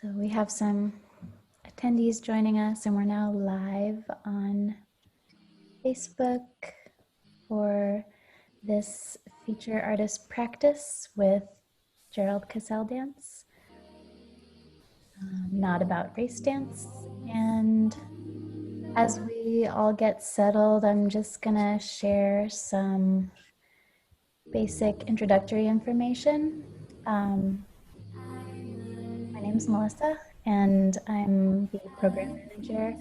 So we have some attendees joining us, and we're now live on Facebook for this feature artist practice with Gerald Casel dance, not about race dance. And as we all get settled, I'm just gonna share some basic introductory information. My name is Melissa, and I'm the program manager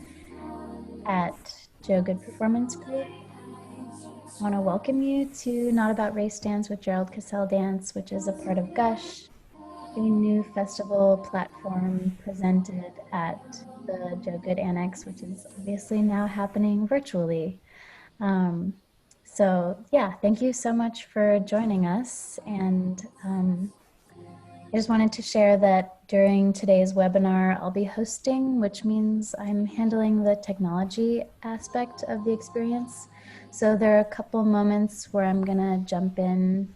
at Joe Good Performance Group. I want to welcome you to Not About Race Dance with Gerald Casel Dance, which is a part of GUSH, a new festival platform presented at the Joe Good Annex, which is obviously now happening virtually. So yeah, thank you so much for joining us. And I just wanted to share that during today's webinar, I'll be hosting, which means I'm handling the technology aspect of the experience. So there are a couple moments where I'm gonna jump in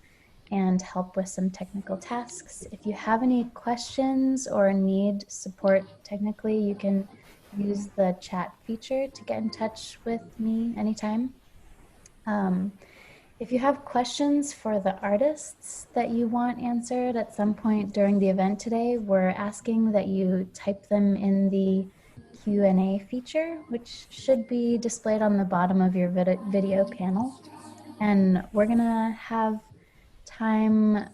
and help with some technical tasks. If you have any questions or need support technically, you can use the chat feature to get in touch with me anytime. If you have questions for the artists that you want answered at some point during the event today, we're asking that you type them in the Q&A feature, which should be displayed on the bottom of your video panel. And we're gonna have time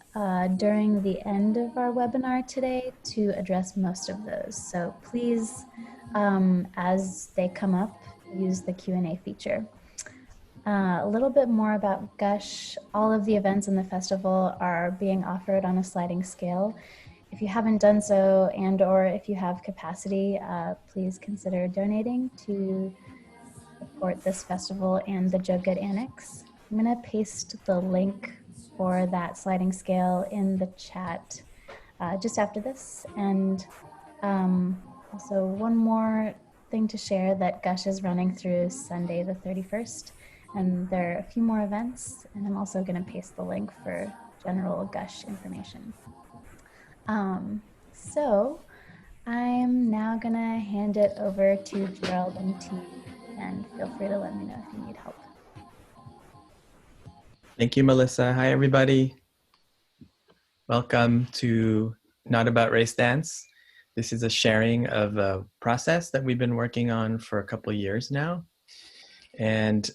during the end of our webinar today to address most of those. So please, as they come up, use the Q&A feature. A little bit more about GUSH. All of the events in the festival are being offered on a sliding scale. If you haven't done so, and or if you have capacity, please consider donating to support this festival and the Joe Good Annex. I'm gonna paste the link for that sliding scale in the chat just after this. And also one more thing to share, that GUSH is running through Sunday the 31st. And there are a few more events, and I'm also going to paste the link for general GUSH information. So I'm now going to hand it over to Gerald and team, and feel free to let me know if you need help. Thank you, Melissa. Hi, everybody. Welcome to Not About Race Dance. This is a sharing of a process that we've been working on for a couple of years now. And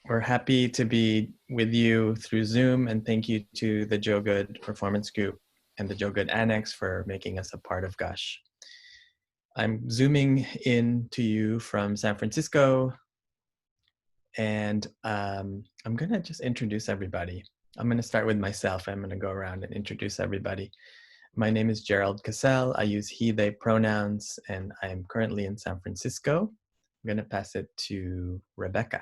we're happy to be with you through Zoom, and thank you to the Joe Good Performance Group and the Joe Good Annex for making us a part of GUSH. I'm zooming in to you from San Francisco, and I'm gonna just introduce everybody. I'm gonna start with myself. I'm gonna go around and introduce everybody. My name is Gerald Casel. I use he, they pronouns, and I am currently in San Francisco. I'm going to pass it to Rebecca.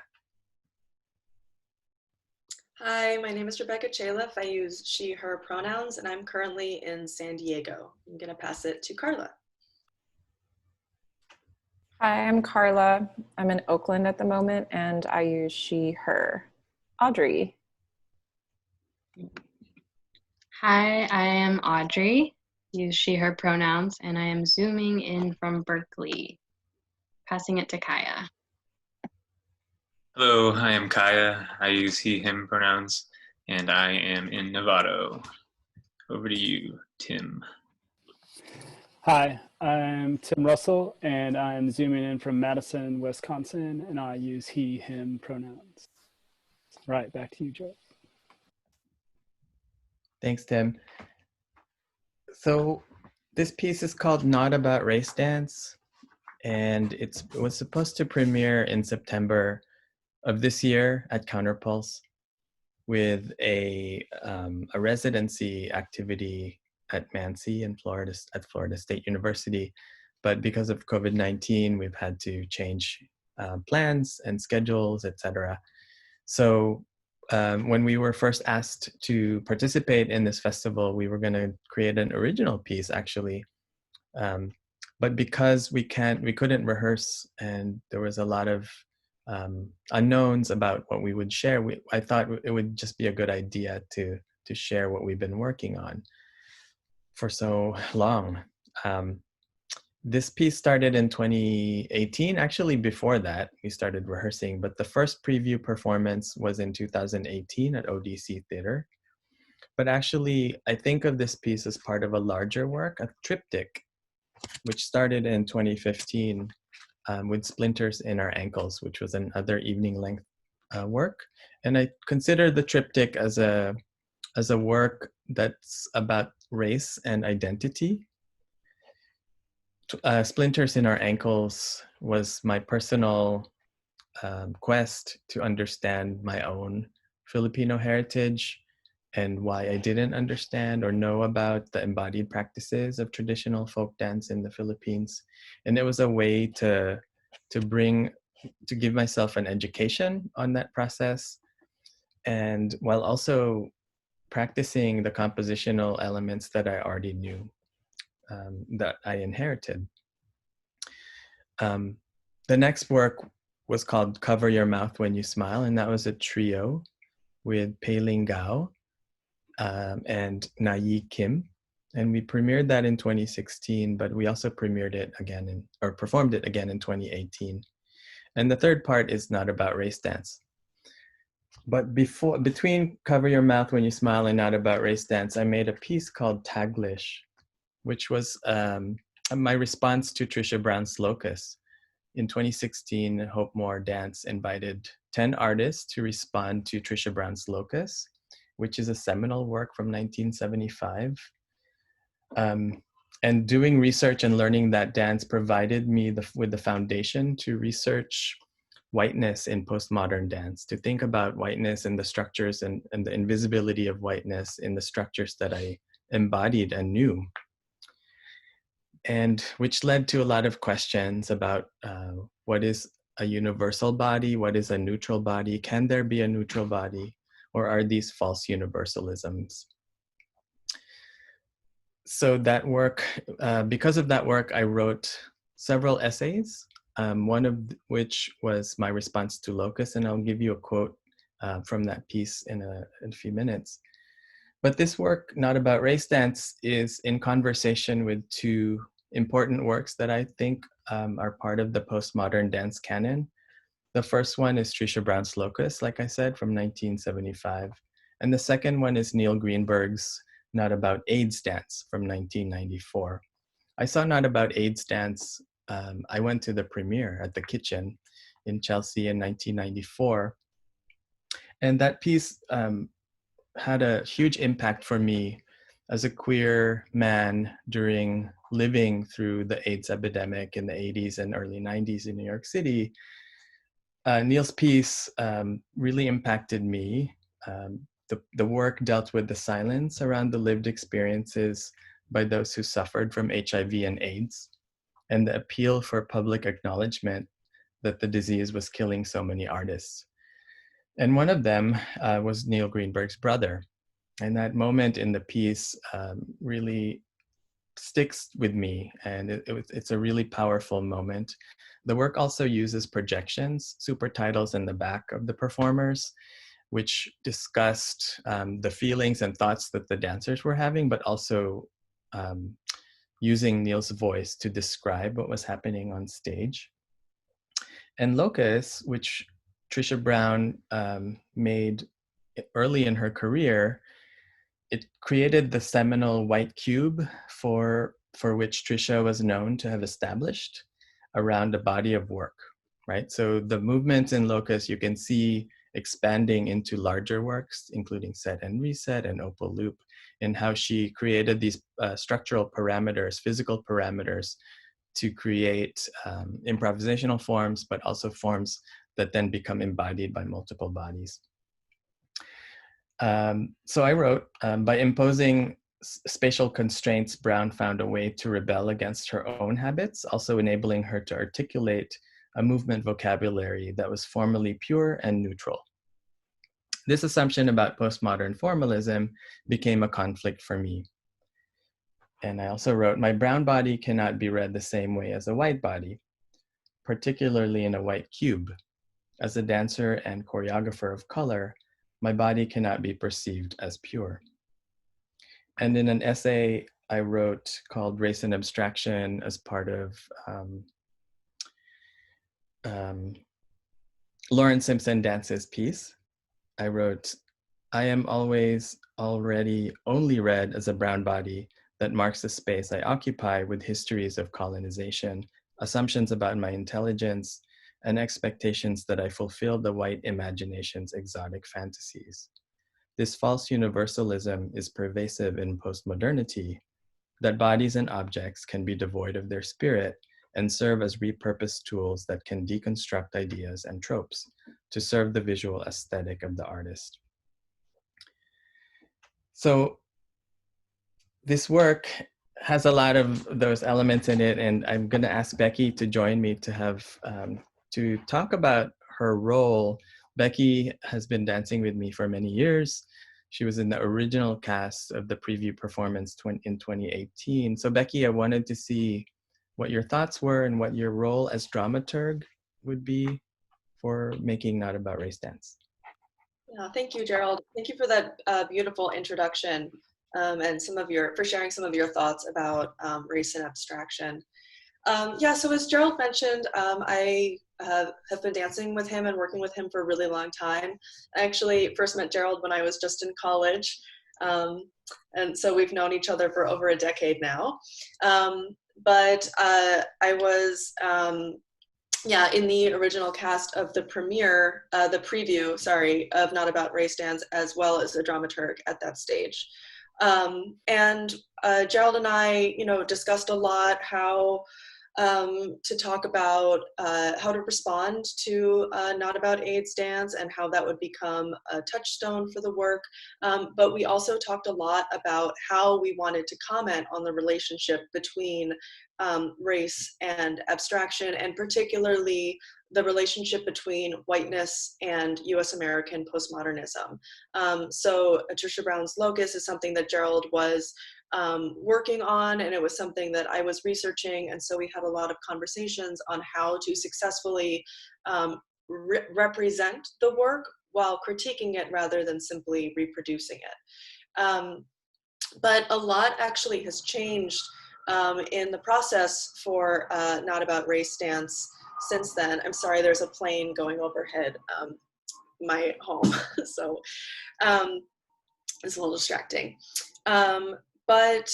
Hi, my name is Rebecca Chaleff. I use she, her pronouns, and I'm currently in San Diego. I'm going to pass it to Karla. Hi, I'm Karla. I'm in Oakland at the moment, and I use she, her. Audrey. Hi, I am Audrey. Use she, her pronouns, and I am zooming in from Berkeley. Passing it to Kaia. Hello, I am Kaia. I use he, him pronouns, and I am in Novato. Over to you, Tim. Hi, I'm Tim Russell, and I'm zooming in from Madison, Wisconsin, and I use he, him pronouns. Right, back to you, Joe. Thanks, Tim. So this piece is called Not About Race Dance, and it was supposed to premiere in September of this year at Counterpulse with a residency activity at Mansi in Florida, at Florida State University. But because of COVID-19, we've had to change plans and schedules, etc. So when we were first asked to participate in this festival, we were going to create an original piece, actually. But because we couldn't rehearse, and there was a lot of unknowns about what we would share, I thought it would just be a good idea to share what we've been working on for so long. This piece started in 2018. Actually, before that, we started rehearsing, but the first preview performance was in 2018 at ODC Theater. But actually, I think of this piece as part of a larger work, a triptych, which started in 2015 with Splinters in Our Ankles, which was another evening length work. And I consider the triptych as a work that's about race and identity. Splinters in Our Ankles was my personal quest to understand my own Filipino heritage and why I didn't understand or know about the embodied practices of traditional folk dance in the Philippines. And it was a way to give myself an education on that process, and while also practicing the compositional elements that I already knew, that I inherited. The next work was called Cover Your Mouth When You Smile, and that was a trio with Pei Ling Gao and Nayi Kim. And we premiered that in 2016, but we also premiered it again performed it again in 2018. And the third part is Not About Race Dance. But between Cover Your Mouth When You Smile and Not About Race Dance, I made a piece called Taglish, which was my response to Trisha Brown's Locus. In 2016, Hope More Dance invited 10 artists to respond to Trisha Brown's Locus, which is a seminal work from 1975. And doing research and learning that dance provided me with the foundation to research whiteness in postmodern dance, to think about whiteness and the structures and the invisibility of whiteness in the structures that I embodied and knew. And which led to a lot of questions about what is a universal body? What is a neutral body? Can there be a neutral body? Or are these false universalisms? So that work, because of that work, I wrote several essays, one of which was my response to Locus, and I'll give you a quote from that piece in a few minutes. But this work, Not About Race Dance, is in conversation with two important works that I think are part of the postmodern dance canon. The first one is Trisha Brown's Locus, like I said, from 1975. And the second one is Neil Greenberg's Not About AIDS Dance from 1994. I saw Not About AIDS Dance. I went to the premiere at the Kitchen in Chelsea in 1994. And that piece had a huge impact for me as a queer man during living through the AIDS epidemic in the 80s and early 90s in New York City. Neil's piece really impacted me. The work dealt with the silence around the lived experiences by those who suffered from HIV and AIDS, and the appeal for public acknowledgement that the disease was killing so many artists. And one of them was Neil Greenberg's brother. And that moment in the piece really sticks with me, and it's a really powerful moment. The work also uses projections, super titles in the back of the performers, which discussed the feelings and thoughts that the dancers were having, but also using Neil's voice to describe what was happening on stage. And Locus, which Trisha Brown made early in her career, it created the seminal white cube for which Trisha was known to have established around a body of work, right? So the movements in Locus you can see expanding into larger works, including Set and Reset and Opal Loop, and how she created these structural parameters, physical parameters, to create improvisational forms, but also forms that then become embodied by multiple bodies. So I wrote, by imposing spatial constraints, Brown found a way to rebel against her own habits, also enabling her to articulate a movement vocabulary that was formally pure and neutral. This assumption about postmodern formalism became a conflict for me. And I also wrote, my brown body cannot be read the same way as a white body, particularly in a white cube. As a dancer and choreographer of color, my body cannot be perceived as pure. And in an essay I wrote called Race and Abstraction as part of Lauren Simpson Dance's piece. I wrote, I am always already only read as a brown body that marks the space I occupy with histories of colonization, assumptions about my intelligence, and expectations that I fulfill the white imagination's exotic fantasies. This false universalism is pervasive in postmodernity, that bodies and objects can be devoid of their spirit and serve as repurposed tools that can deconstruct ideas and tropes to serve the visual aesthetic of the artist. So this work has a lot of those elements in it, and I'm going to ask Becky to join me to have to talk about her role. Becky has been dancing with me for many years. She was in the original cast of the preview performance in 2018. So Becky, I wanted to see what your thoughts were and what your role as dramaturg would be for making Not About Race Dance. Yeah, thank you, Gerald. Thank you for that beautiful introduction and for sharing some of your thoughts about race and abstraction. Yeah, so as Gerald mentioned, I have been dancing with him and working with him for a really long time. I actually first met Gerald when I was just in college. And so we've known each other for over a decade now. But I was, in the original cast of the preview, of Not About Race Dance, as well as a dramaturg at that stage. And Gerald and I, discussed a lot how to talk about how to respond to Not About AIDS Dance and how that would become a touchstone for the work. But we also talked a lot about how we wanted to comment on the relationship between race and abstraction, and particularly the relationship between whiteness and US American postmodernism. So Trisha Brown's Locus is something that Gerald was working on, and it was something that I was researching, and so we had a lot of conversations on how to successfully represent the work while critiquing it rather than simply reproducing it. But a lot actually has changed in the process for Not About Race Dance since then. I'm sorry, there's a plane going overhead my home, so it's a little distracting. But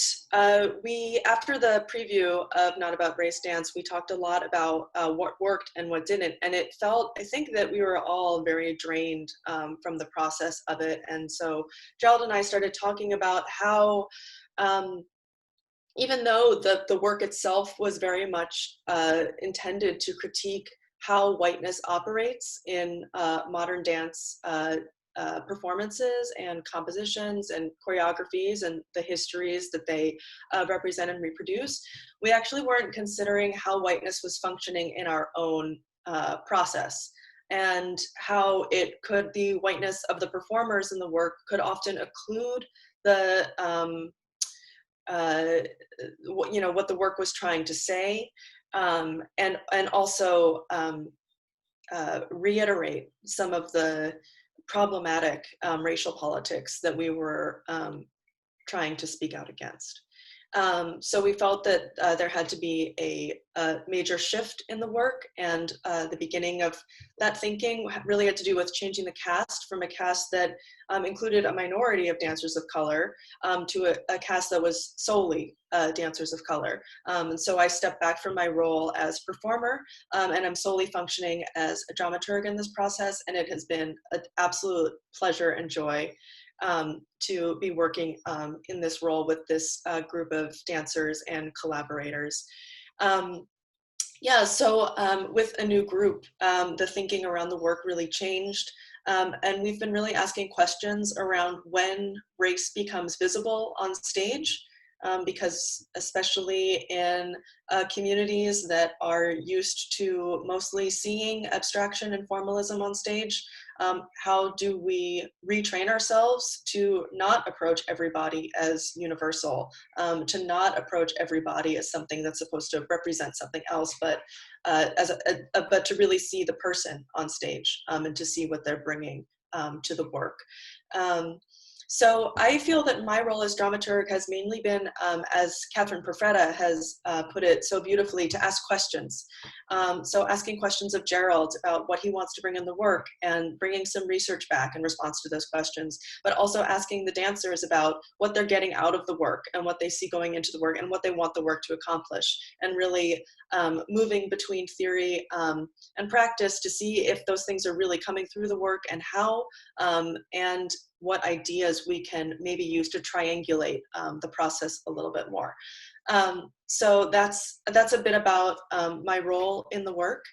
we, after the preview of Not About Race Dance, we talked a lot about what worked and what didn't. And it felt, I think that we were all very drained from the process of it. And so Gerald and I started talking about how, even though the work itself was very much intended to critique how whiteness operates in modern dance performances and compositions and choreographies and the histories that they represent and reproduce, we actually weren't considering how whiteness was functioning in our own process, and how the whiteness of the performers in the work could often occlude the what the work was trying to say, and also reiterate some of the problematic racial politics that we were trying to speak out against. So we felt that there had to be a major shift in the work, and the beginning of that thinking really had to do with changing the cast from a cast that included a minority of dancers of color to a cast that was solely dancers of color. And so I stepped back from my role as performer, and I'm solely functioning as a dramaturg in this process, and it has been an absolute pleasure and joy to be working in this role with this group of dancers and collaborators. So with a new group, the thinking around the work really changed. And we've been really asking questions around when race becomes visible on stage, because especially in communities that are used to mostly seeing abstraction and formalism on stage, how do we retrain ourselves to not approach everybody as universal, to not approach everybody as something that's supposed to represent something else, but but to really see the person on stage, and to see what they're bringing to the work. So I feel that my role as dramaturg has mainly been, as Catherine Perfetta has put it so beautifully, to ask questions. So asking questions of Gerald about what he wants to bring in the work and bringing some research back in response to those questions, but also asking the dancers about what they're getting out of the work and what they see going into the work and what they want the work to accomplish, and really moving between theory and practice to see if those things are really coming through the work, and how, and what ideas we can maybe use to triangulate the process a little bit more. So that's a bit about my role in the work.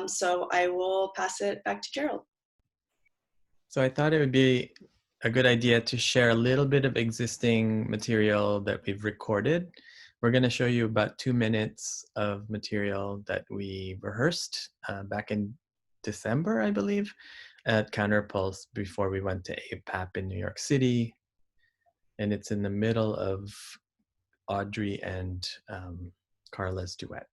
So I will pass it back to Gerald. So I thought it would be a good idea to share a little bit of existing material that we've recorded. We're going to show you about 2 minutes of material that we rehearsed back in December, I believe, at Counterpulse before we went to APAP in New York City. And it's in the middle of Audrey and Karla's duet.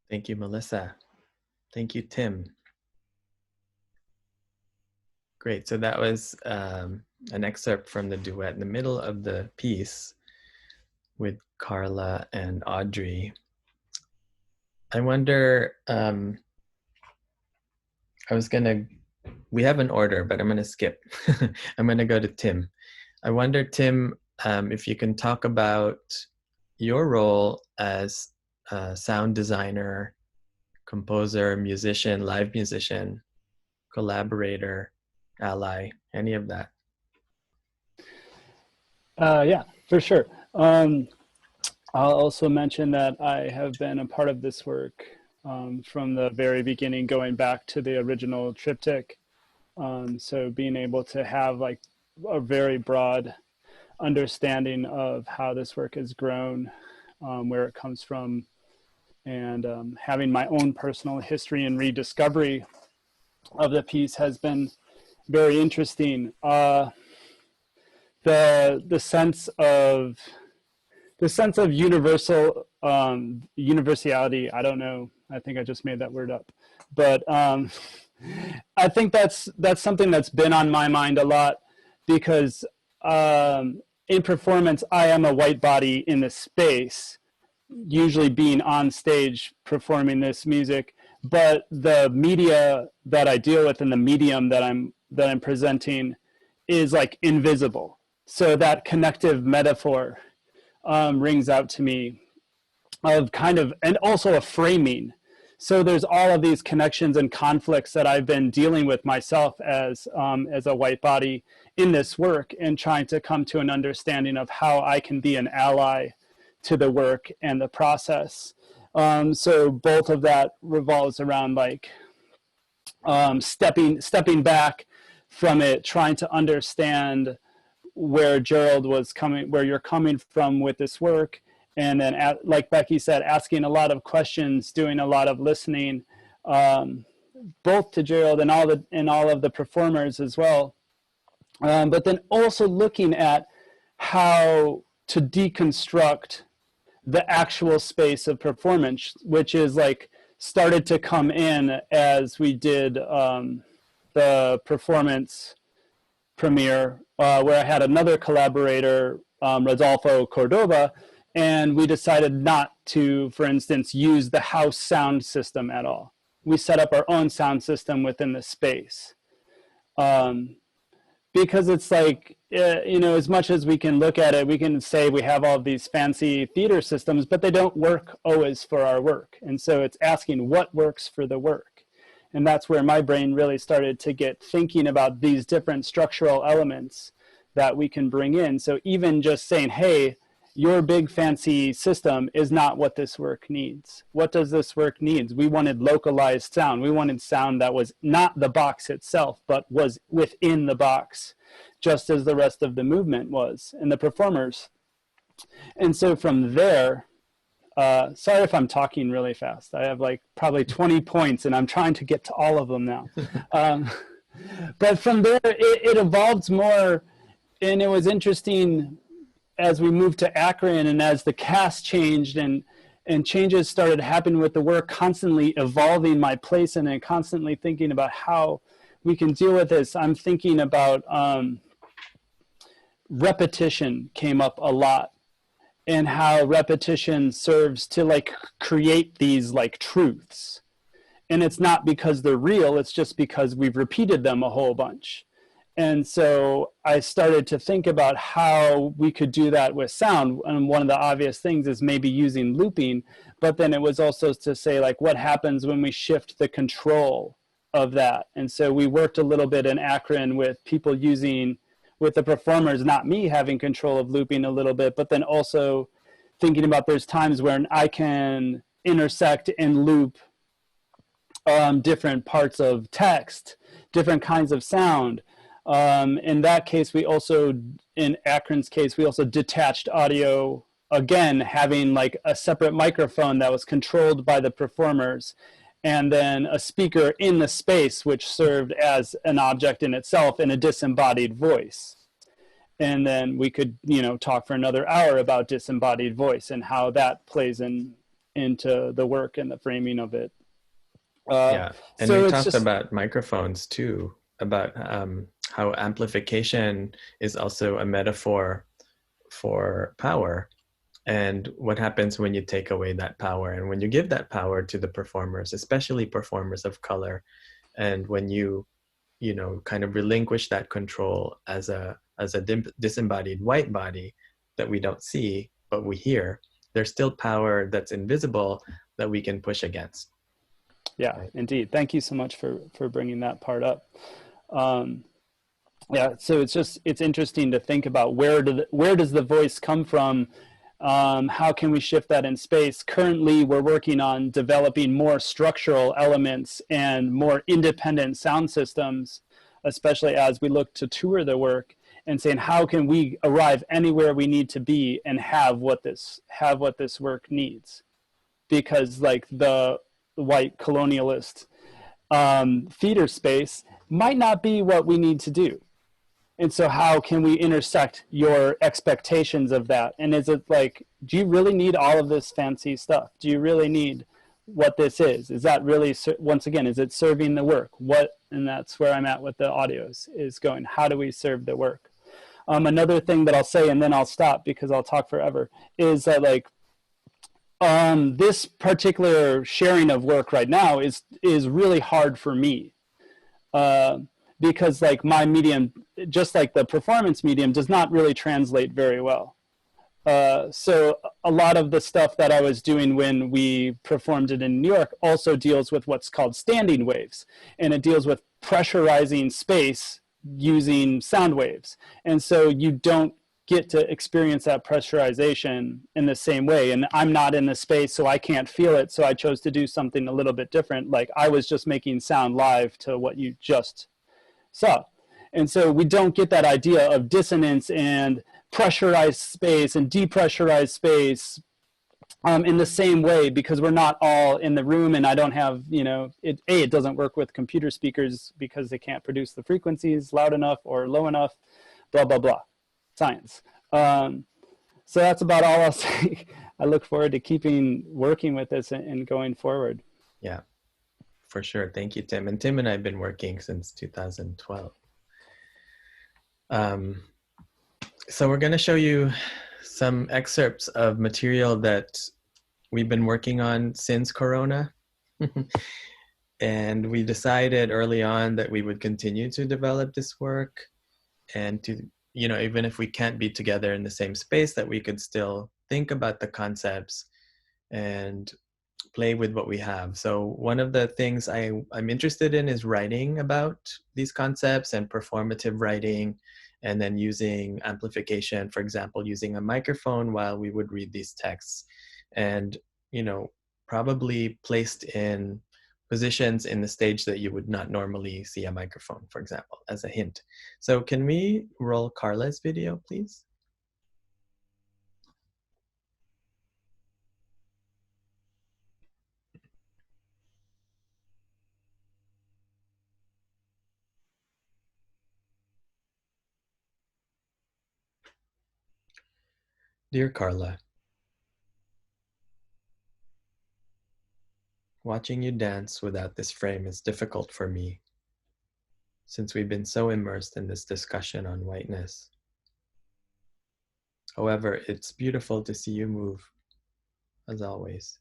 Thank you, Melissa. Thank you, Tim. Great, so that was an excerpt from the duet in the middle of the piece with Karla and Audrey. I wonder, we have an order, but I'm gonna skip. I'm gonna go to Tim. I wonder, Tim, if you can talk about your role as a sound designer, composer, musician, live musician, collaborator, ally, any of that. Yeah, for sure. I'll also mention that I have been a part of this work from the very beginning, going back to the original triptych. So being able to have like a very broad understanding of how this work has grown, where it comes from, and having my own personal history and rediscovery of the piece has been very interesting. The sense of universal universality. I don't know. I think I just made that word up, but I think that's something that's been on my mind a lot, because in performance, I am a white body in the space, usually being on stage performing this music, but the media that I deal with and the medium that I'm presenting is like invisible. So that connective metaphor rings out to me of kind of, and also a framing. So there's all of these connections and conflicts that I've been dealing with myself as a white body in this work, and trying to come to an understanding of how I can be an ally to the work and the process. So both of that revolves around like stepping back from it, trying to understand where Gerald was coming, where you're coming from with this work. And then, like Becky said, asking a lot of questions, doing a lot of listening, both to Gerald and all of the performers as well. But then also looking at how to deconstruct the actual space of performance, which is like started to come in as we did the performance premiere, where I had another collaborator, Rodolfo Cordova, and we decided not to, for instance, use the house sound system at all. We set up our own sound system within the space. Because it's like, you know, as much as we can look at it, we can say we have all these fancy theater systems, but they don't work always for our work. And so it's asking what works for the work. And that's where my brain really started to get thinking about these different structural elements that we can bring in. So even just saying, hey, your big fancy system is not what this work needs. What does this work need? We wanted localized sound. We wanted sound that was not the box itself, but was within the box, just as the rest of the movement was, and the performers. And so from there, sorry if I'm talking really fast. I have like probably 20 points and I'm trying to get to all of them now. But from there, it evolved more, and it was interesting as we moved to Akron and as the cast changed and changes started happening with the work, constantly evolving my place in it, and constantly thinking about how we can deal with this. I'm thinking about repetition came up a lot, and how repetition serves to like create these like truths. And it's not because they're real, it's just because we've repeated them a whole bunch. And so I started to think about how we could do that with sound. And one of the obvious things is maybe using looping, but then it was also to say like, what happens when we shift the control of that? And so we worked a little bit in Akron with people using, with the performers, not me having control of looping a little bit, but then also thinking about there's times when I can intersect and loop different parts of text, different kinds of sound. In that case, we also, in Akron's case, we also detached audio, again, having like a separate microphone that was controlled by the performers, and then a speaker in the space, which served as an object in itself in a disembodied voice. And then we could, you know, talk for another hour about disembodied voice and how that plays into the work and the framing of it. Yeah, and so we talked about microphones too, about how amplification is also a metaphor for power, and what happens when you take away that power, and when you give that power to the performers, especially performers of color, and when you know, kind of relinquish that control as a disembodied white body that we don't see but we hear, there's still power that's invisible that we can push against. Yeah, indeed. Thank you so much for bringing that part up. Yeah, so it's interesting to think about where does the voice come from? How can we shift that in space? Currently, we're working on developing more structural elements and more independent sound systems, especially as we look to tour the work, and saying how can we arrive anywhere we need to be and have what this work needs, because like the white colonialist theater space might not be what we need to do. And so how can we intersect your expectations of that? And is it like, do you really need all of this fancy stuff? Do you really need what this is? Is that really, once again, is it serving the work? And that's where I'm at with the audios, is going, how do we serve the work? Another thing that I'll say, and then I'll stop because I'll talk forever, is that like, this particular sharing of work right now is really hard for me, because like my medium, just like the performance medium, does not really translate very well. So a lot of the stuff that I was doing when we performed it in New York also deals with what's called standing waves, and it deals with pressurizing space using sound waves. And so you don't get to experience that pressurization in the same way. And I'm not in the space, so I can't feel it. So I chose to do something a little bit different. Like I was just making sound live to what you just saw. And so we don't get that idea of dissonance and pressurized space and depressurized space in the same way, because we're not all in the room, and I don't have, you know, it doesn't work with computer speakers because they can't produce the frequencies loud enough or low enough, blah, blah, blah, science. So that's about all I'll say. I look forward to working with this and going forward. Yeah, for sure. Thank you, Tim. And Tim and I have been working since 2012. So we're going to show you some excerpts of material that we've been working on since Corona. And we decided early on that we would continue to develop this work, and to, you know, even if we can't be together in the same space, that we could still think about the concepts and play with what we have. So one of the things I'm interested in is writing about these concepts and performative writing, and then using amplification, for example, using a microphone while we would read these texts, and, you know, probably placed in positions in the stage that you would not normally see a microphone, for example, as a hint. So can we roll Karla's video, please? Dear Karla, watching you dance without this frame is difficult for me, since we've been so immersed in this discussion on whiteness. However, it's beautiful to see you move, as always.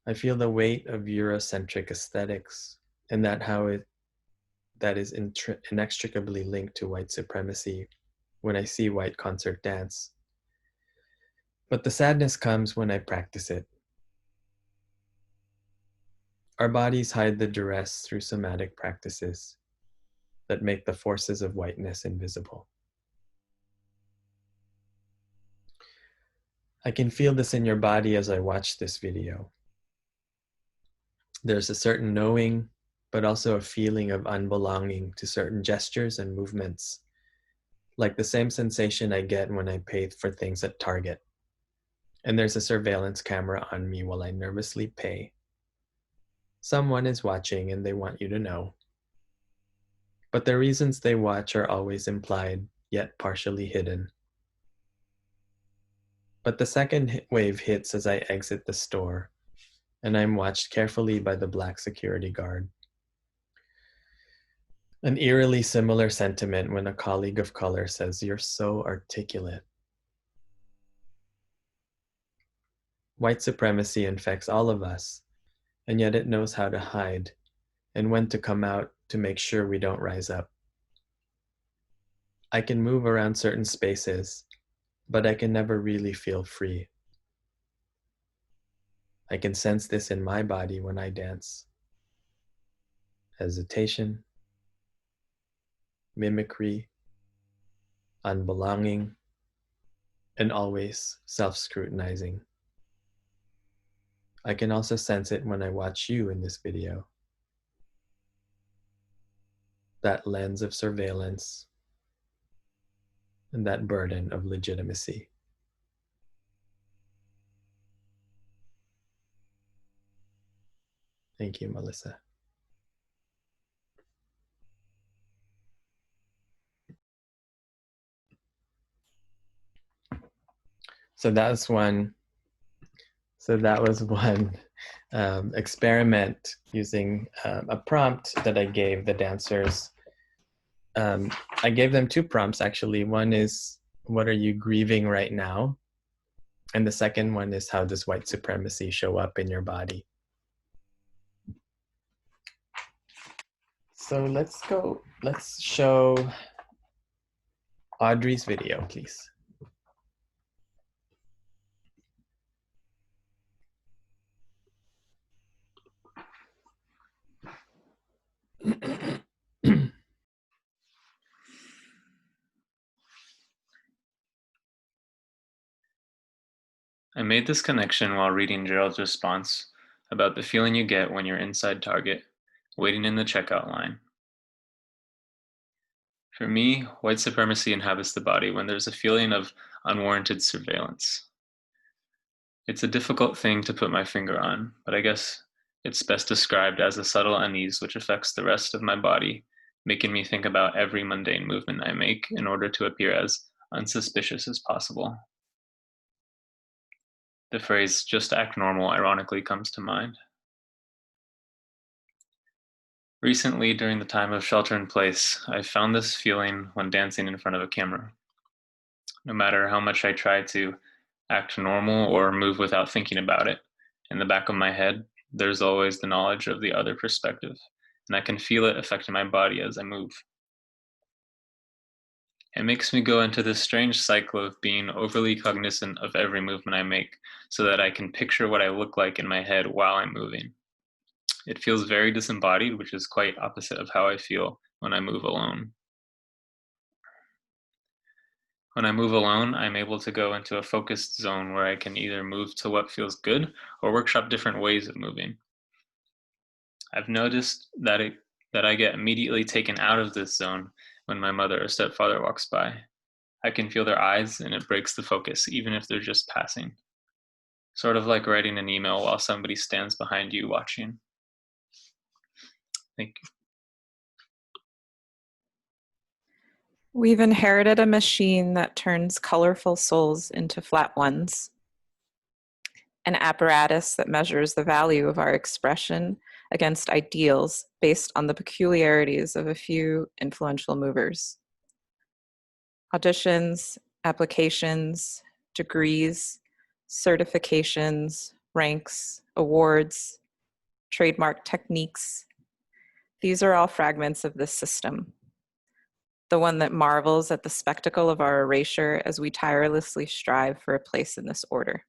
I feel the weight of Eurocentric aesthetics, and that is inextricably linked to white supremacy when I see white concert dance. But the sadness comes when I practice it. Our bodies hide the duress through somatic practices that make the forces of whiteness invisible. I can feel this in your body as I watch this video. There's a certain knowing, but also a feeling of unbelonging to certain gestures and movements, like the same sensation I get when I pay for things at Target, and there's a surveillance camera on me while I nervously pay. Someone is watching and they want you to know. But the reasons they watch are always implied, yet partially hidden. But the second wave hits as I exit the store, and I'm watched carefully by the black security guard. An eerily similar sentiment when a colleague of color says, "You're so articulate." White supremacy infects all of us, and yet it knows how to hide and when to come out to make sure we don't rise up. I can move around certain spaces, but I can never really feel free. I can sense this in my body when I dance. Hesitation, mimicry, unbelonging, and always self-scrutinizing. I can also sense it when I watch you in this video. That lens of surveillance and that burden of legitimacy. Thank you, Melissa. So that was one experiment using a prompt that I gave the dancers. I gave them two prompts, actually. One is, what are you grieving right now? And the second one is, how does white supremacy show up in your body? So let's show Audrey's video, please. I made this connection while reading Gerald's response about the feeling you get when you're inside Target, waiting in the checkout line. For me, white supremacy inhabits the body when there's a feeling of unwarranted surveillance. It's a difficult thing to put my finger on, but I guess it's best described as a subtle unease which affects the rest of my body, making me think about every mundane movement I make in order to appear as unsuspicious as possible. The phrase, "just act normal," ironically comes to mind. Recently, during the time of shelter in place, I found this feeling when dancing in front of a camera. No matter how much I try to act normal or move without thinking about it, in the back of my head, there's always the knowledge of the other perspective, and I can feel it affecting my body as I move. It makes me go into this strange cycle of being overly cognizant of every movement I make so that I can picture what I look like in my head while I'm moving. It feels very disembodied, which is quite opposite of how I feel when I move alone. When I move alone, I'm able to go into a focused zone where I can either move to what feels good or workshop different ways of moving. I've noticed that I get immediately taken out of this zone when my mother or stepfather walks by. I can feel their eyes and it breaks the focus, even if they're just passing. Sort of like writing an email while somebody stands behind you watching. Thank you. We've inherited a machine that turns colorful souls into flat ones, an apparatus that measures the value of our expression against ideals based on the peculiarities of a few influential movers. Auditions, applications, degrees, certifications, ranks, awards, trademark techniques. These are all fragments of this system, the one that marvels at the spectacle of our erasure as we tirelessly strive for a place in this order.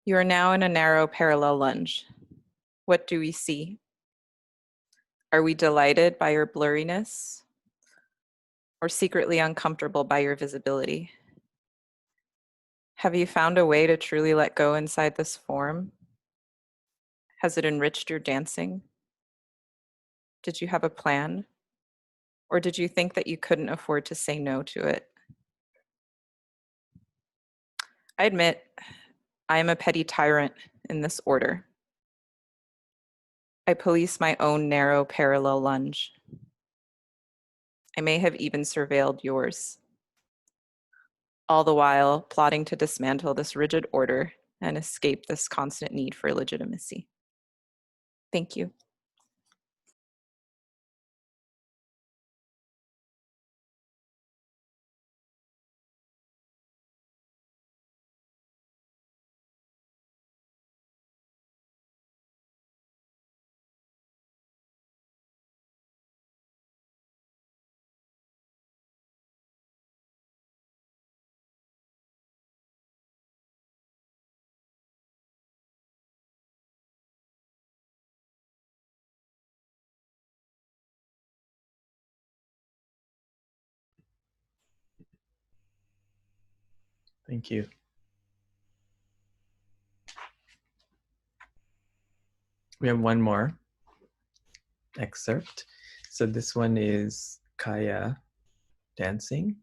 You are now in a narrow parallel lunge. What do we see? Are we delighted by your blurriness or secretly uncomfortable by your visibility? Have you found a way to truly let go inside this form? Has it enriched your dancing? Did you have a plan? Or did you think that you couldn't afford to say no to it? I admit, I am a petty tyrant in this order. I police my own narrow parallel lunge. I may have even surveilled yours, all the while plotting to dismantle this rigid order and escape this constant need for legitimacy. Thank you. Thank you. We have one more excerpt. So this one is Kaia dancing.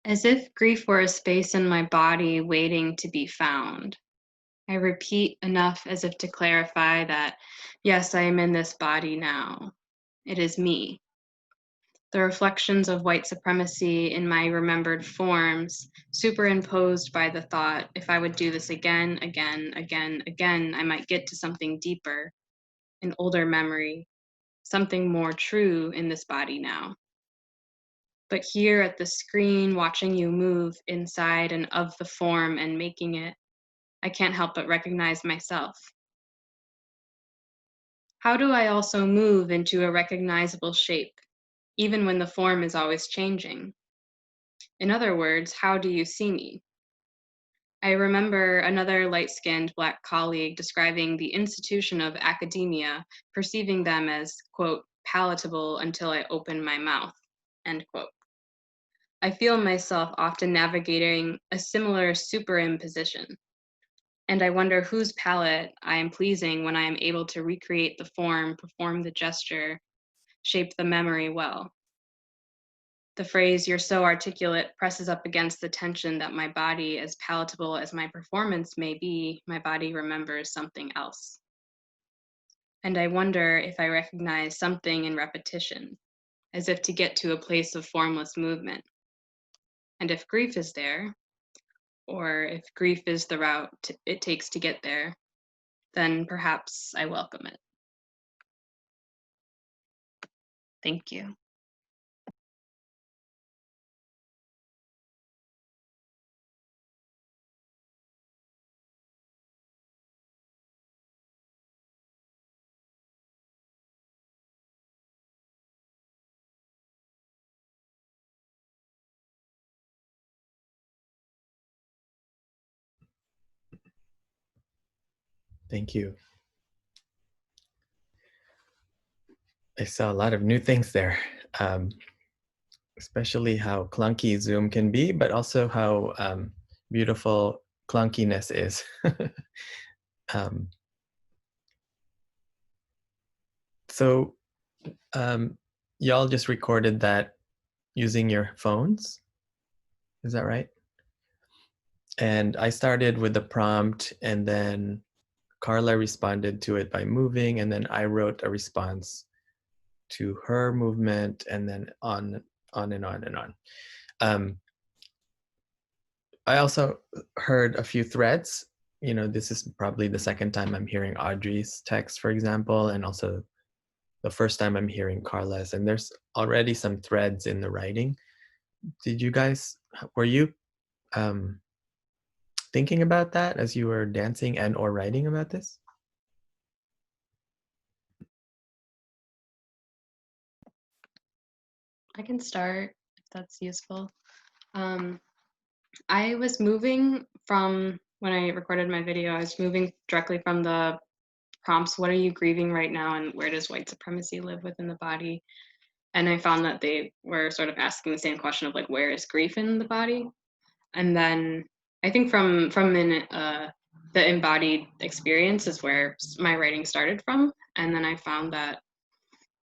As if grief were a space in my body waiting to be found. I repeat enough as if to clarify that, yes, I am in this body now. It is me. the reflections of white supremacy in my remembered forms, superimposed by the thought, if I would do this again, I might get to something deeper, an older memory, something more true in this body now. But here at the screen, watching you move inside and of the form and making it, I can't help but recognize myself. How do I also move into a recognizable shape, even when the form is always changing? In other words, how do you see me? I remember another light-skinned Black colleague describing the institution of academia, perceiving them as, quote, palatable until I open my mouth, end quote. I feel myself often navigating a similar superimposition, and I wonder whose palate I am pleasing when I am able to recreate the form, perform the gesture, shape the memory well. The phrase, "you're so articulate," presses up against the tension that my body, as palatable as my performance may be, my body remembers something else. And I wonder if I recognize something in repetition, as if to get to a place of formless movement. And if grief is there, or if grief is the route it takes to get there, then perhaps I welcome it. Thank you. Thank you. I saw a lot of new things there, especially how clunky Zoom can be, but also how beautiful clunkiness is. So y'all just recorded that using your phones, is that right? And I started with the prompt, and then Karla responded to it by moving, and then I wrote a response to her movement, and then on and on and on. I also heard a few threads. You know, this is probably the second time I'm hearing Audrey's text, for example, and also the first time I'm hearing Karla's, and there's already some threads in the writing. Did you guys, were you thinking about that as you were dancing and or writing about this? I can start if that's useful. I was moving from, when I recorded my video, I was moving directly from the prompts, what are you grieving right now, and where does white supremacy live within the body? And I found that they were sort of asking the same question of like, where is grief in the body? And then I think from the embodied experience is where my writing started from. And then I found that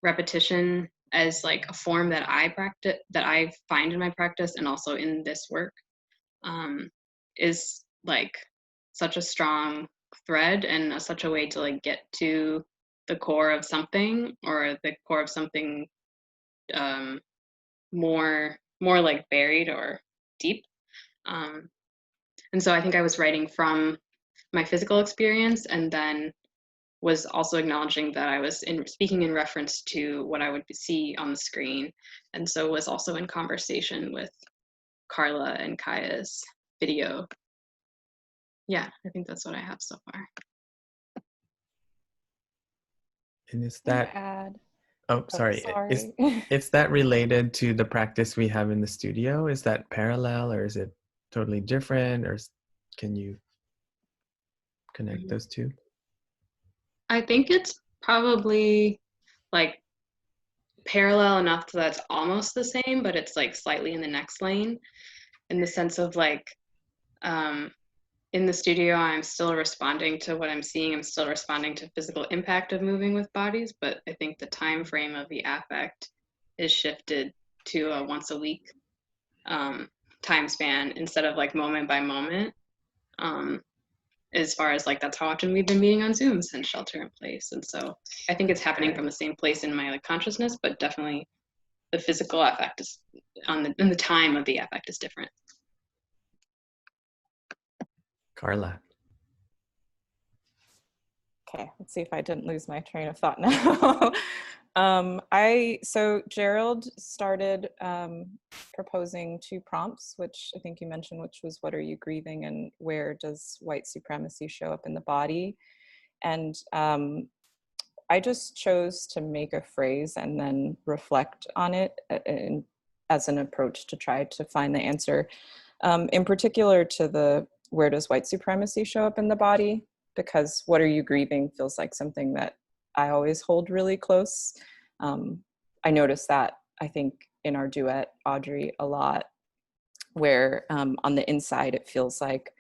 repetition as like a form that I practice, that I find in my practice and also in this work, is like such a strong thread and such a way to like get to the core of something, or the core of something more like buried or deep. And so I think I was writing from my physical experience, and then was also acknowledging that I was speaking in reference to what I would see on the screen, and so was also in conversation with Karla and Kaia's video. Yeah, I think that's what I have so far. And is that, add? oh, sorry. Sorry. Is that related to the practice we have in the studio? Is that parallel, or is it totally different, or can you connect those two? I think it's probably like parallel enough that it's almost the same, but it's like slightly in the next lane, in the sense of like, in the studio, I'm still responding to what I'm seeing. I'm still responding to physical impact of moving with bodies, but I think the time frame of the affect is shifted to a once a week time span instead of like moment by moment. As far as like, that's how often we've been meeting on Zoom since shelter in place. And so I think it's happening from the same place in my like consciousness, but definitely the physical affect is and the time of the affect is different. Karla. Okay, let's see if I didn't lose my train of thought now. So Gerald started proposing 2 prompts, which I think you mentioned, which was what are you grieving and where does white supremacy show up in the body? And I just chose to make a phrase and then reflect on it as an approach to try to find the answer. In particular to the where does white supremacy show up in the body? Because what are you grieving feels like something that I always hold really close. I noticed that, I think, in our duet, Audrey, a lot, where on the inside, it feels like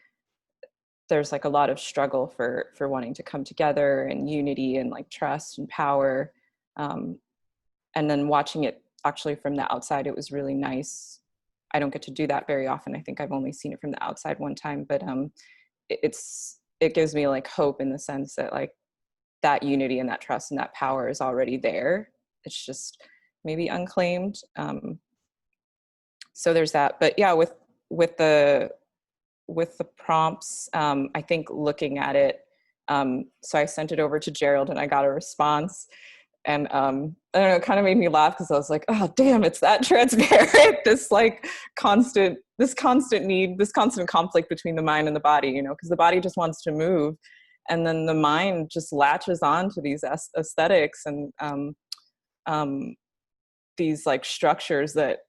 there's like a lot of struggle for wanting to come together and unity and like trust and power. And then watching it actually from the outside, it was really nice. I don't get to do that very often. I think I've only seen it from the outside one time, but it gives me like hope in the sense that like that unity and that trust and that power is already there. It's just maybe unclaimed. So there's that. But yeah, with the prompts, I think looking at it, so I sent it over to Gerald and I got a response. And I don't know, it kind of made me laugh because I was like, oh, damn, it's that transparent. This constant need, this constant conflict between the mind and the body, you know, because the body just wants to move. And then the mind just latches on to these aesthetics and these like structures that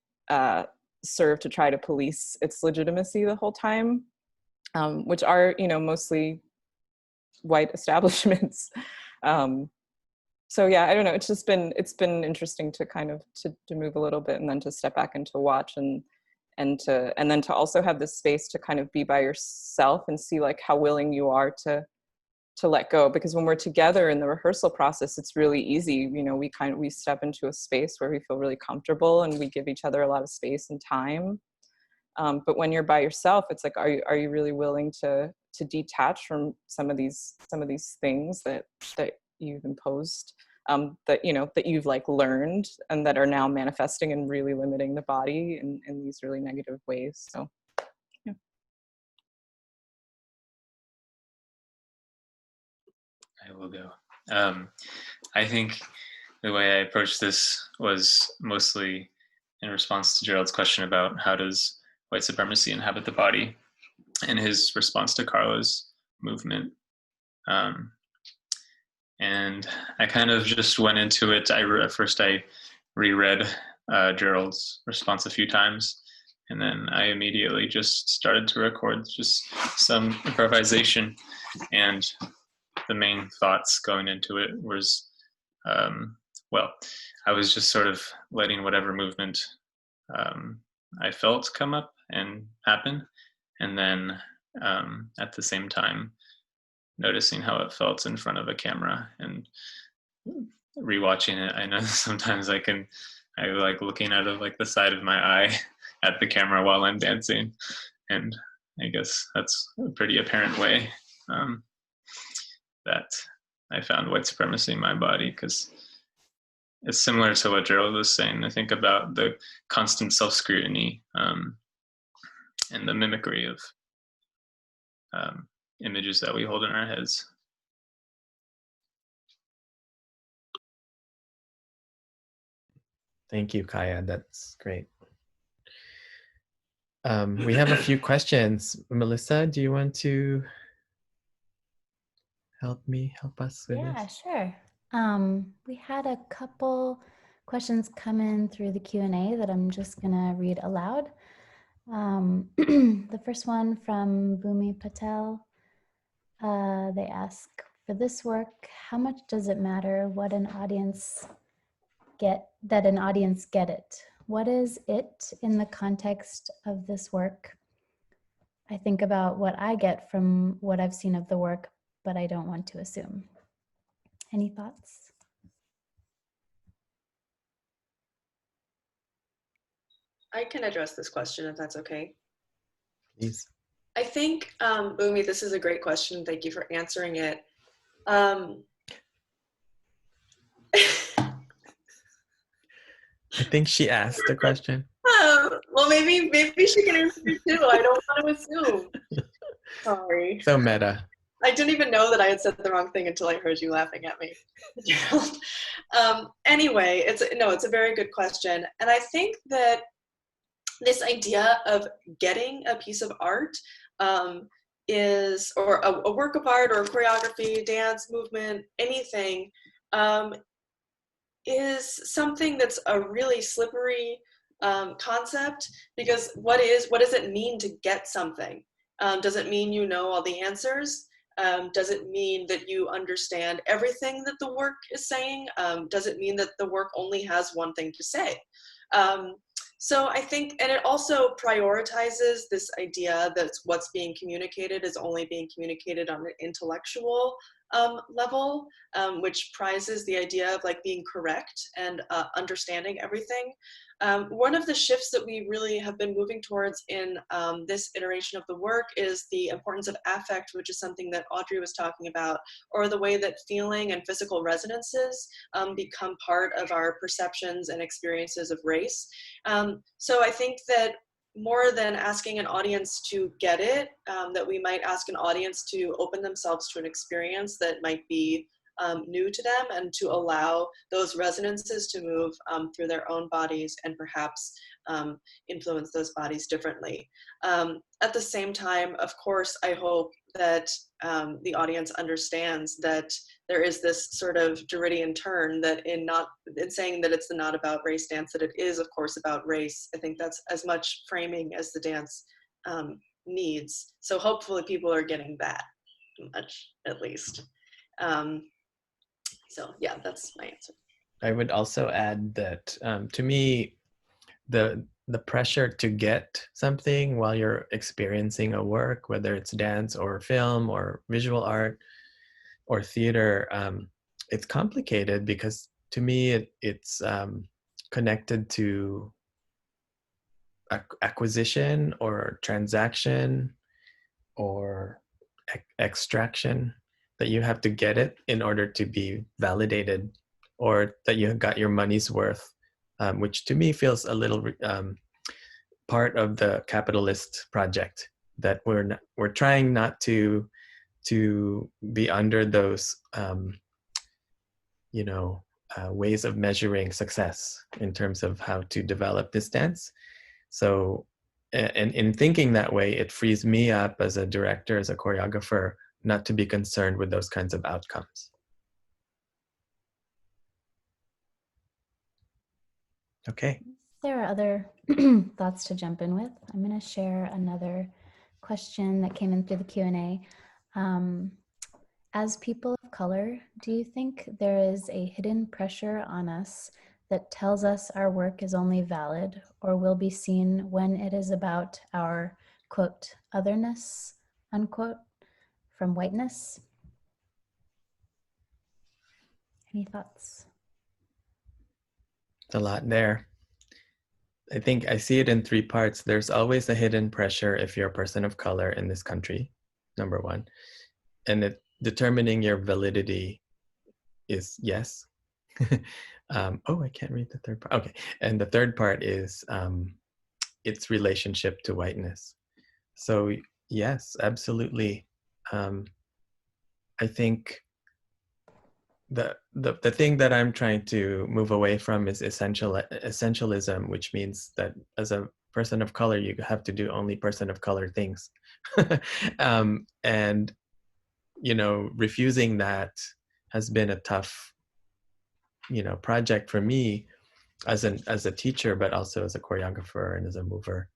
serve to try to police its legitimacy the whole time, which are, you know, mostly white establishments. So yeah, I don't know. It's been interesting to kind of to move a little bit and then to step back and to watch and then to also have this space to kind of be by yourself and see like how willing you are to let go. Because when we're together in the rehearsal process, it's really easy. You know, we step into a space where we feel really comfortable and we give each other a lot of space and time. But when you're by yourself, it's like, are you really willing to detach from some of these things that you've imposed, that, you know, that you've like learned and that are now manifesting and really limiting the body in these really negative ways. So, yeah. I will go. I think the way I approached this was mostly in response to Gerald's question about how does white supremacy inhabit the body, and his response to Karla's movement. And I kind of just went into it. At first I reread Gerald's response a few times, and then I immediately just started to record just some improvisation. And the main thoughts going into it was, well, I was just sort of letting whatever movement I felt come up and happen. And then at the same time, noticing how it felt in front of a camera and rewatching it. I know sometimes I like looking out of like the side of my eye at the camera while I'm dancing. And I guess that's a pretty apparent way that I found white supremacy in my body, because it's similar to what Gerald was saying. I think about the constant self-scrutiny and the mimicry of images that we hold in our heads. Thank you, Kaia. That's great. We have a few questions. Melissa, do you want to help us with Yeah, this? sure. We had a couple questions come in through the Q&A that I'm just gonna read aloud. The first one from Bhumi Patel. They ask, for this work, how much does it matter what an audience get it? What is it in the context of this work? I think about what I get from what I've seen of the work, but I don't want to assume. Any thoughts? I can address this question if that's okay. Please. I think, Bhumi, this is a great question. Thank you for answering it. I think she asked the question. Well, maybe she can answer too. I don't want to assume. Sorry. So meta. I didn't even know that I had said the wrong thing until I heard you laughing at me. Anyway, it's a very good question. And I think that this idea of getting a piece of art or a work of art or choreography, dance, movement, anything, is something that's a really slippery concept, because what does it mean to get something? Does it mean you know all the answers? Does it mean that you understand everything that the work is saying? Does it mean that the work only has one thing to say? So I think, and it also prioritizes this idea that what's being communicated is only being communicated on an intellectual level, which prizes the idea of like being correct and understanding everything. One of the shifts that we really have been moving towards in this iteration of the work is the importance of affect, which is something that Audrey was talking about, or the way that feeling and physical resonances become part of our perceptions and experiences of race. So I think that more than asking an audience to get it, that we might ask an audience to open themselves to an experience that might be new to them, and to allow those resonances to move through their own bodies and perhaps influence those bodies differently. At the same time, of course, I hope that the audience understands that there is this sort of Derridian turn that in saying that it's not about race dance, that it is of course about race. I think that's as much framing as the dance needs. So hopefully people are getting that much, at least. So yeah, that's my answer. I would also add that to me, the pressure to get something while you're experiencing a work, whether it's dance or film or visual art or theater, it's complicated, because to me it's connected to acquisition or transaction or extraction, that you have to get it in order to be validated, or that you got your money's worth, which to me feels a little part of the capitalist project, that we're trying not to be under those ways of measuring success in terms of how to develop this dance. So, and in thinking that way, it frees me up as a director, as a choreographer, not to be concerned with those kinds of outcomes. Okay. There are other thoughts to jump in with. I'm going to share another question that came in through the Q&A. As people of color, do you think there is a hidden pressure on us that tells us our work is only valid or will be seen when it is about our, quote, otherness, unquote, from whiteness? Any thoughts? It's a lot there. I think I see it in 3 parts. There's always a hidden pressure if you're a person of color in this country, number one. And determining your validity is yes. Oh, I can't read the 3rd part. Okay. And the 3rd part is its relationship to whiteness. So yes, absolutely. I think the thing that I'm trying to move away from is essentialism, which means that as a person of color, you have to do only person of color things. And, refusing that has been a tough, project for me as a teacher, but also as a choreographer and as a mover,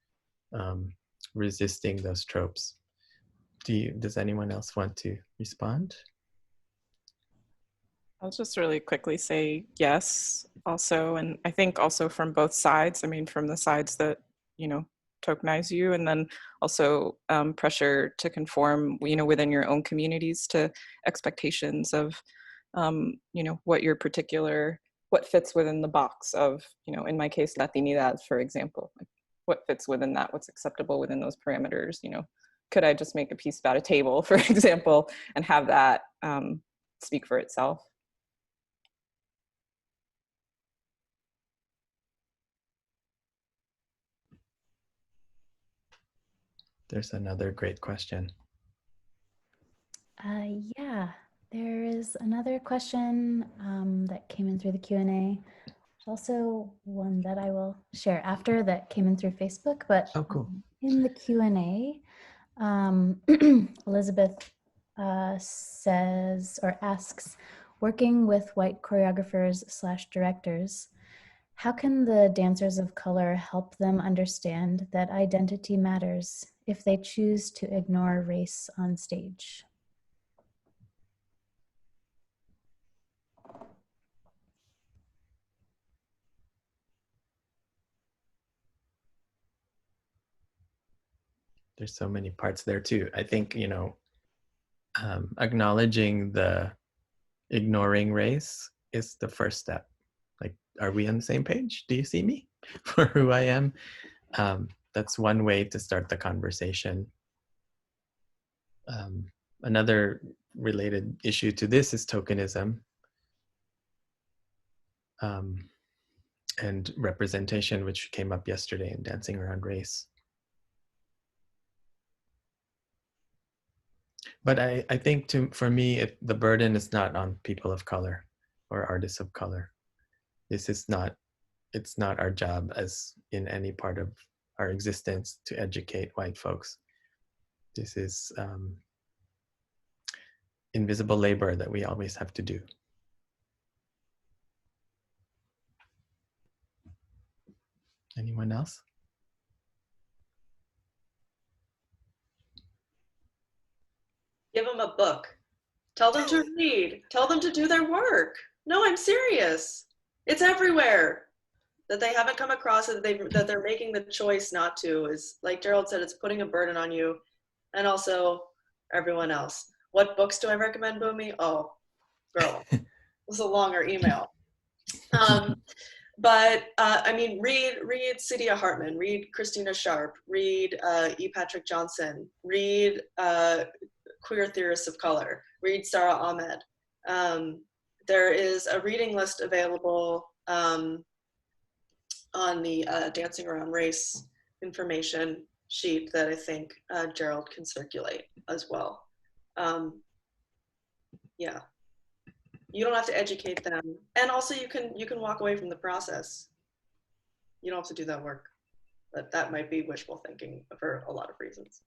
resisting those tropes. Does anyone else want to respond? I'll just really quickly say yes also. And I think also from both sides, I mean, from the sides that, tokenize you, and then also pressure to conform, within your own communities to expectations of, what fits within the box of, in my case, Latinidad, for example, like what fits within that, what's acceptable within those parameters, could I just make a piece about a table, for example, and have that speak for itself? There's another great question. Yeah, there is another question that came in through the Q&A. There's also one that I will share after that came in through Facebook, but Oh, cool. in the Q&A, Elizabeth says or asks, working with white choreographers/directors, how can the dancers of color help them understand that identity matters if they choose to ignore race on stage? There's so many parts there too. I think, you know, acknowledging the ignoring race is the first step. Like, are we on the same page? Do you see me for who I am? That's one way to start the conversation. Another related issue to this is tokenism and representation, which came up yesterday in Dancing Around Race. But I think for me, the burden is not on people of color or artists of color. This is not, it's not our job as in any part of our existence to educate white folks. This is invisible labor that we always have to do. Anyone else? Give them a book. Tell them to read. Tell them to do their work. No, I'm serious. It's everywhere. That they haven't come across it, that they're making the choice not to is, like Gerald said, it's putting a burden on you and also everyone else. What books do I recommend, Boomy? Oh, girl, it was a longer email. But I mean, read Cydia Hartman, read Christina Sharp, read E. Patrick Johnson, read Queer Theorists of Color, read Sarah Ahmed. There is a reading list available on the Dancing Around Race information sheet that I think Gerald can circulate as well. Yeah, you don't have to educate them, and also you can walk away from the process. You don't have to do that work, but that might be wishful thinking for a lot of reasons.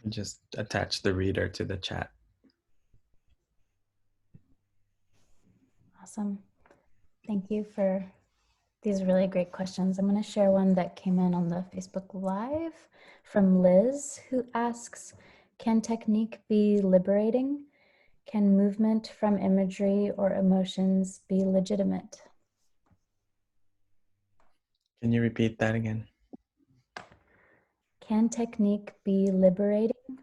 Just attach the reader to the chat. Awesome. Thank you for these really great questions. I'm going to share one that came in on the Facebook Live from Liz, who asks, can technique be liberating? Can movement from imagery or emotions be legitimate? Can you repeat that again? Can technique be liberating?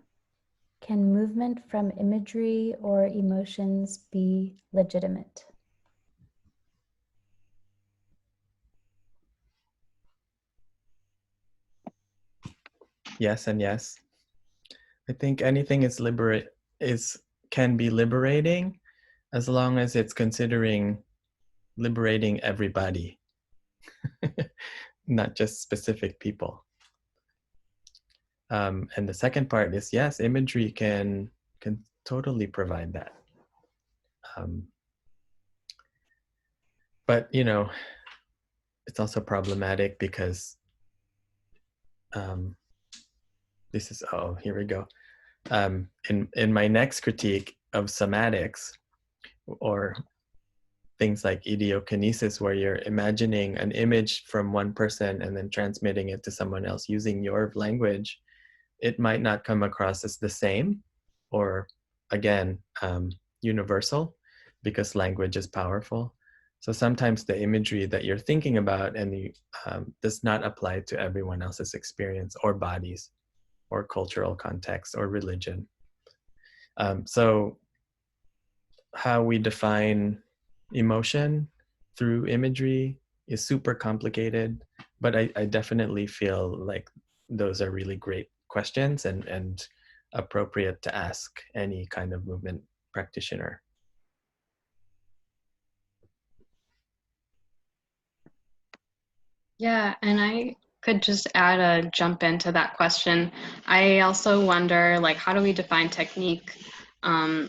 Can movement from imagery or emotions be legitimate? Yes and yes. I think anything can be liberating as long as it's considering liberating everybody, not just specific people. And the second part is, yes, imagery can totally provide that. But, you know, it's also problematic because this is, oh, here we go. In my next critique of somatics, or things like idiokinesis, where you're imagining an image from one person and then transmitting it to someone else using your language, it might not come across as the same, or again, universal, because language is powerful. So sometimes the imagery that you're thinking about and does not apply to everyone else's experience or bodies or cultural context or religion. So how we define emotion through imagery is super complicated, but I definitely feel like those are really great questions and appropriate to ask any kind of movement practitioner. Yeah, and I could just add a jump into that question, I also wonder, like, how do we define technique?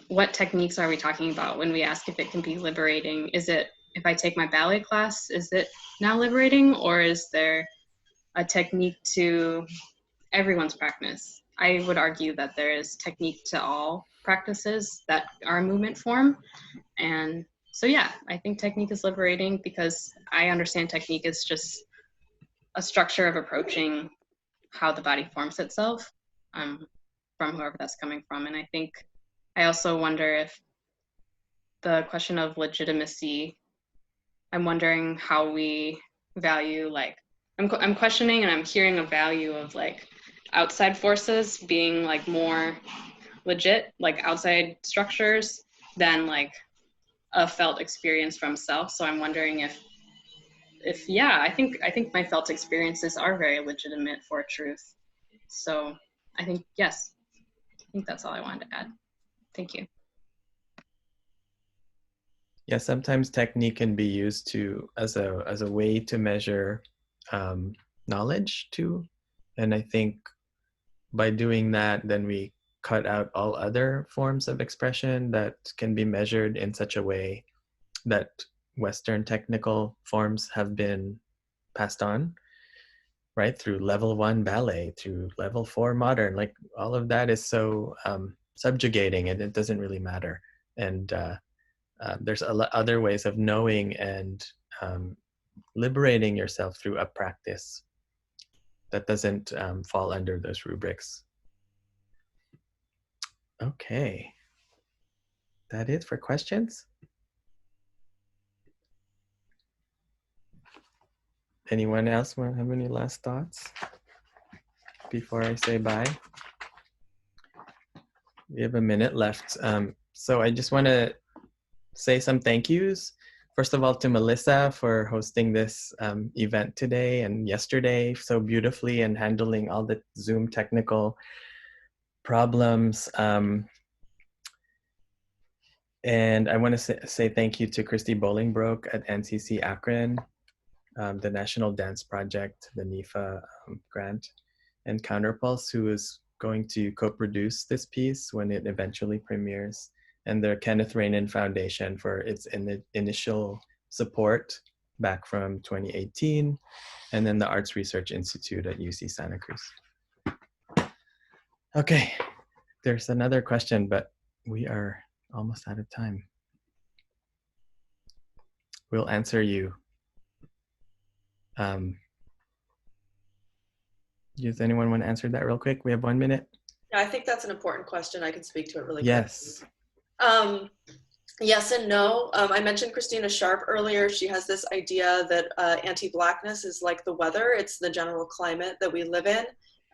What techniques are we talking about when we ask if it can be liberating? Is it, if I take my ballet class, is it now liberating, or is there a technique to everyone's practice? I would argue that there is technique to all practices that are a movement form. And so, yeah, I think technique is liberating because I understand technique is just a structure of approaching how the body forms itself, from whoever that's coming from. And I think I also wonder if the question of legitimacy, I'm wondering how we value, like, I'm questioning and I'm hearing a value of like outside forces being like more legit, like outside structures, than like a felt experience from self. So I'm wondering if yeah, I think my felt experiences are very legitimate for truth. So I think, yes, I think that's all I wanted to add. Thank you. Yeah, sometimes technique can be used to as a way to measure knowledge too, and I think by doing that, then we cut out all other forms of expression that can be measured in such a way that Western technical forms have been passed on, right? Through level 1 ballet, through level 4 modern, like all of that is so subjugating, and it doesn't really matter. And there's other ways of knowing and liberating yourself through a practice that doesn't fall under those rubrics. Okay, that it for questions? Anyone else want to have any last thoughts before I say bye? We have a minute left. So I just want to say some thank yous. First of all, to Melissa for hosting this event today and yesterday so beautifully and handling all the Zoom technical problems. And I want to say thank you to Christy Bolingbroke at NCC Akron, the National Dance Project, the NIFA grant, and Counterpulse, who is going to co-produce this piece when it eventually premieres, and the Kenneth Rainin Foundation for its initial support back from 2018, and then the Arts Research Institute at UC Santa Cruz. Okay, there's another question, but we are almost out of time. We'll answer you. Does anyone want to answer that real quick? We have 1 minute. Yeah, I think that's an important question. I can speak to it really Yes. quickly. Yes and no. I mentioned Christina Sharp earlier. She has this idea that anti-Blackness is like the weather. It's the general climate that we live in.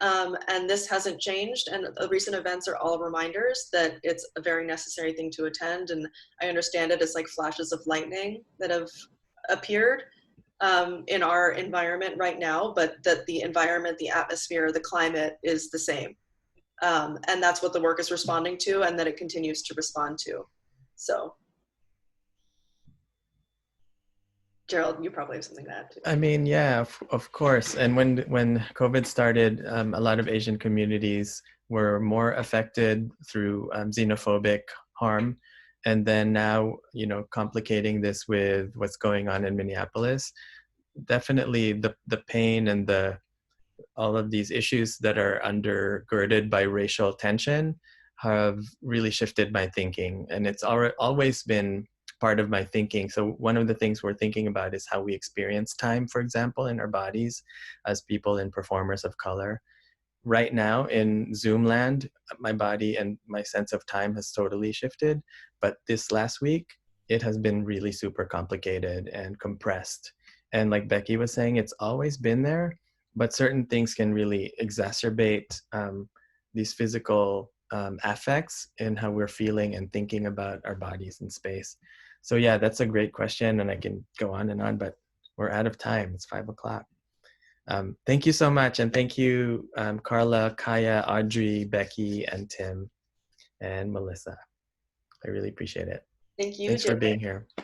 And this hasn't changed. And the recent events are all reminders that it's a very necessary thing to attend. And I understand it as like flashes of lightning that have appeared in our environment right now, but that the environment, the atmosphere, the climate is the same. And that's what the work is responding to, and that it continues to respond to. So, Gerald, you probably have something to add too. I mean, yeah, of course. And when COVID started, a lot of Asian communities were more affected through xenophobic harm. And then now, you know, complicating this with what's going on in Minneapolis, definitely the pain and all of these issues that are undergirded by racial tension have really shifted my thinking. And it's always been part of my thinking. So one of the things we're thinking about is how we experience time, for example, in our bodies as people and performers of color. Right now in Zoom land, my body and my sense of time has totally shifted. But this last week, it has been really super complicated and compressed. And like Becky was saying, it's always been there, but certain things can really exacerbate these physical affects in how we're feeling and thinking about our bodies in space. So yeah, that's a great question, and I can go on, but we're out of time. It's 5 o'clock. Thank you so much, and thank you, Karla, Kaia, Audrey, Becky, and Tim, and Melissa. I really appreciate it. Thank you. Thanks for being here.